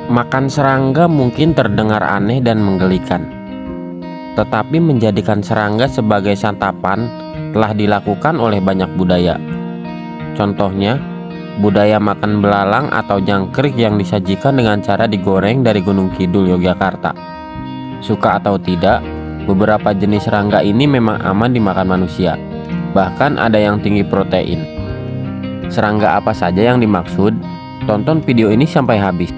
Makan serangga mungkin terdengar aneh dan menggelikan, tetapi menjadikan serangga sebagai santapan telah dilakukan oleh banyak budaya. Contohnya, budaya makan belalang atau jangkrik yang disajikan dengan cara digoreng dari Gunung Kidul, Yogyakarta. Suka atau tidak, beberapa jenis serangga ini memang aman dimakan manusia. Bahkan ada yang tinggi protein. Serangga apa saja yang dimaksud? Tonton video ini sampai habis.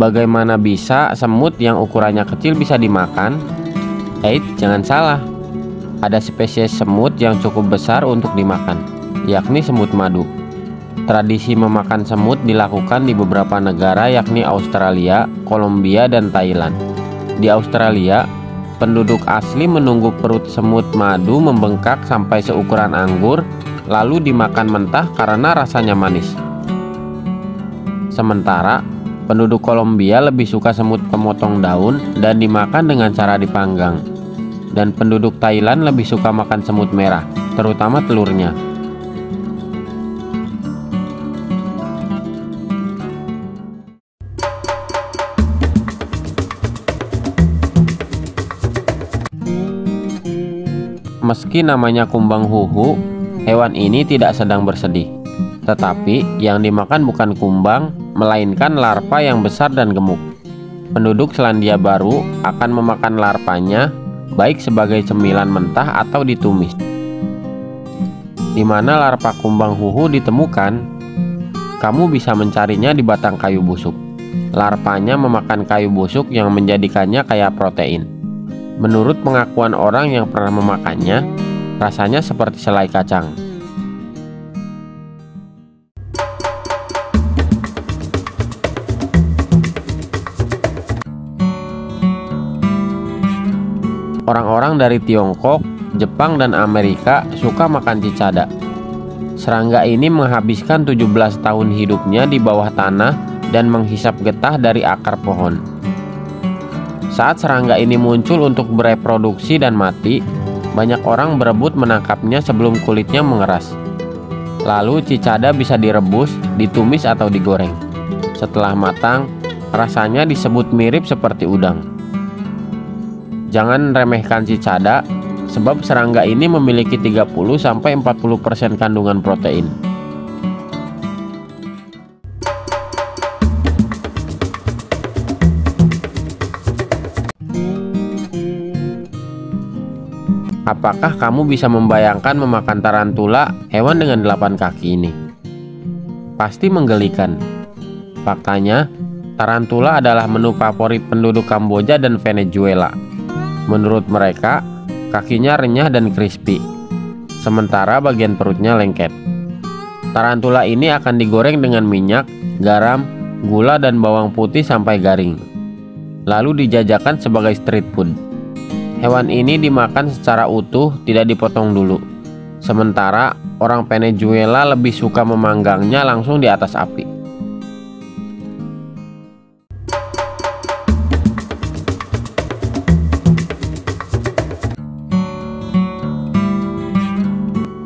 Bagaimana bisa semut yang ukurannya kecil bisa dimakan? Jangan salah. Ada spesies semut yang cukup besar untuk dimakan, yakni semut madu. Tradisi memakan semut dilakukan di beberapa negara, yakni Australia, Kolombia, dan Thailand. Di Australia, penduduk asli menunggu perut semut madu membengkak sampai seukuran anggur, lalu dimakan mentah karena rasanya manis. Sementara penduduk Kolombia lebih suka semut pemotong daun dan dimakan dengan cara dipanggang. Dan penduduk Thailand lebih suka makan semut merah, terutama telurnya. Meski namanya kumbang huhu, hewan ini tidak sedang bersedih. Tetapi yang dimakan bukan kumbang, melainkan larva yang besar dan gemuk. Penduduk Selandia Baru akan memakan larvanya, baik sebagai cemilan mentah atau ditumis. Di mana larva kumbang huhu ditemukan? Kamu bisa mencarinya di batang kayu busuk. Larvanya memakan kayu busuk yang menjadikannya kaya protein. Menurut pengakuan orang yang pernah memakannya, rasanya seperti selai kacang. Orang-orang dari Tiongkok, Jepang, dan Amerika suka makan cicada. Serangga ini menghabiskan 17 tahun hidupnya di bawah tanah dan menghisap getah dari akar pohon. Saat serangga ini muncul untuk bereproduksi dan mati, banyak orang berebut menangkapnya sebelum kulitnya mengeras. Lalu cicada bisa direbus, ditumis, atau digoreng. Setelah matang, rasanya disebut mirip seperti udang. Jangan remehkan cicada, sebab serangga ini memiliki 30-40% kandungan protein. Apakah kamu bisa membayangkan memakan tarantula, hewan dengan 8 kaki ini? Pasti menggelikan. Faktanya, tarantula adalah menu favorit penduduk Kamboja dan Venezuela. Menurut mereka, kakinya renyah dan crispy, sementara bagian perutnya lengket. Tarantula ini akan digoreng dengan minyak, garam, gula, dan bawang putih sampai garing, lalu dijajakan sebagai street food. Hewan ini dimakan secara utuh, tidak dipotong dulu. Sementara orang Venezuela lebih suka memanggangnya langsung di atas api.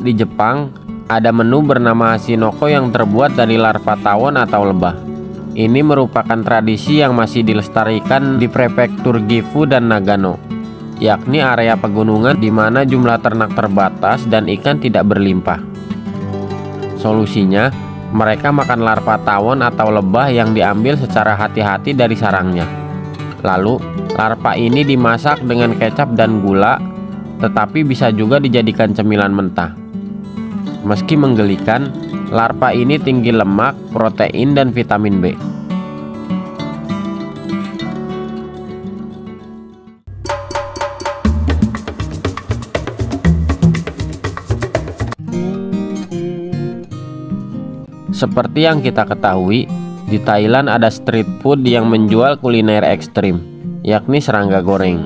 Di Jepang, ada menu bernama Hashinoko yang terbuat dari larva tawon atau lebah. Ini merupakan tradisi yang masih dilestarikan di prefektur Gifu dan Nagano, yakni area pegunungan di mana jumlah ternak terbatas dan ikan tidak berlimpah. Solusinya, mereka makan larva tawon atau lebah yang diambil secara hati-hati dari sarangnya. Lalu, larva ini dimasak dengan kecap dan gula, tetapi bisa juga dijadikan cemilan mentah. Meski menggelikan, larva ini tinggi lemak, protein, dan vitamin B. Seperti yang kita ketahui, di Thailand ada street food yang menjual kuliner ekstrim, yakni serangga goreng.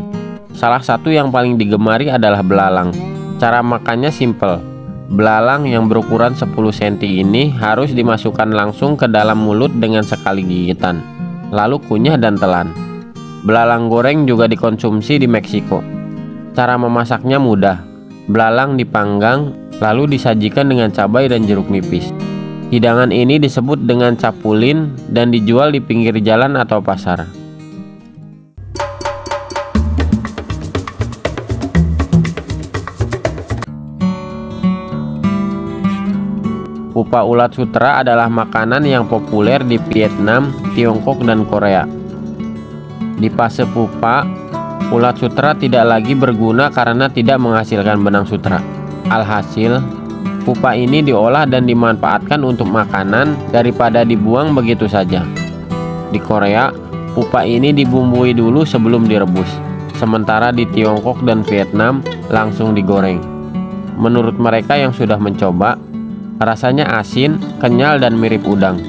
Salah satu yang paling digemari adalah belalang. Cara makannya simple. Belalang yang berukuran 10 cm ini harus dimasukkan langsung ke dalam mulut dengan sekali gigitan, lalu kunyah dan telan. Belalang goreng juga dikonsumsi di Meksiko. Cara memasaknya mudah. belalang dipanggang, lalu disajikan dengan cabai dan jeruk nipis. Hidangan ini disebut dengan capulin dan dijual di pinggir jalan atau pasar. Pupa ulat sutra adalah makanan yang populer di Vietnam, Tiongkok, dan Korea. Di fase pupa, ulat sutra tidak lagi berguna karena tidak menghasilkan benang sutra. Alhasil, pupa ini diolah dan dimanfaatkan untuk makanan daripada dibuang begitu saja. Di Korea, pupa ini dibumbui dulu sebelum direbus. Sementara di Tiongkok dan Vietnam langsung digoreng. Menurut mereka yang sudah mencoba, rasanya asin, kenyal, dan mirip udang.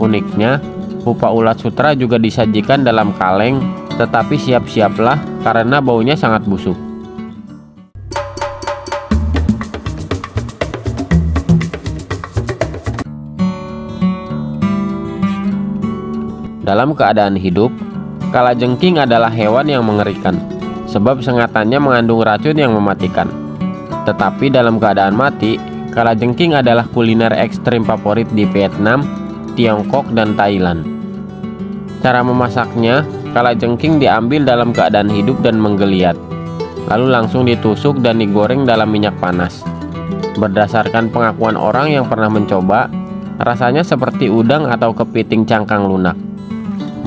Uniknya, pupa ulat sutra juga disajikan dalam kaleng, tetapi siap-siaplah karena baunya sangat busuk. Dalam keadaan hidup, kalajengking adalah hewan yang mengerikan, sebab sengatannya mengandung racun yang mematikan. Tetapi dalam keadaan mati, kalajengking adalah kuliner ekstrim favorit di Vietnam, Tiongkok, dan Thailand. Cara memasaknya, kalajengking diambil dalam keadaan hidup dan menggeliat, lalu langsung ditusuk dan digoreng dalam minyak panas. Berdasarkan pengakuan orang yang pernah mencoba, rasanya seperti udang atau kepiting cangkang lunak.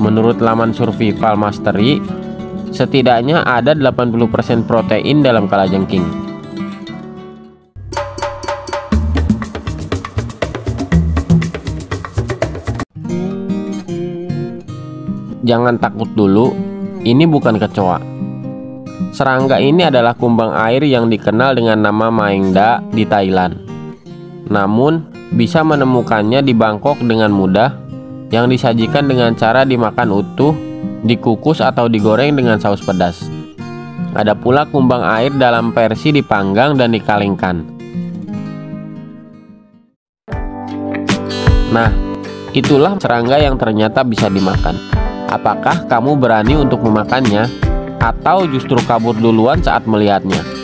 Menurut laman Survival Mastery, setidaknya ada 80% protein dalam kalajengking. Jangan takut dulu, ini bukan kecoa. Serangga ini adalah kumbang air yang dikenal dengan nama Maengda di Thailand. Namun, bisa menemukannya di Bangkok dengan mudah, yang disajikan dengan cara dimakan utuh, dikukus atau digoreng dengan saus pedas. Ada pula kumbang air dalam versi dipanggang dan dikalengkan. Nah, itulah serangga yang ternyata bisa dimakan. Apakah kamu berani untuk memakannya, atau justru kabur duluan saat melihatnya?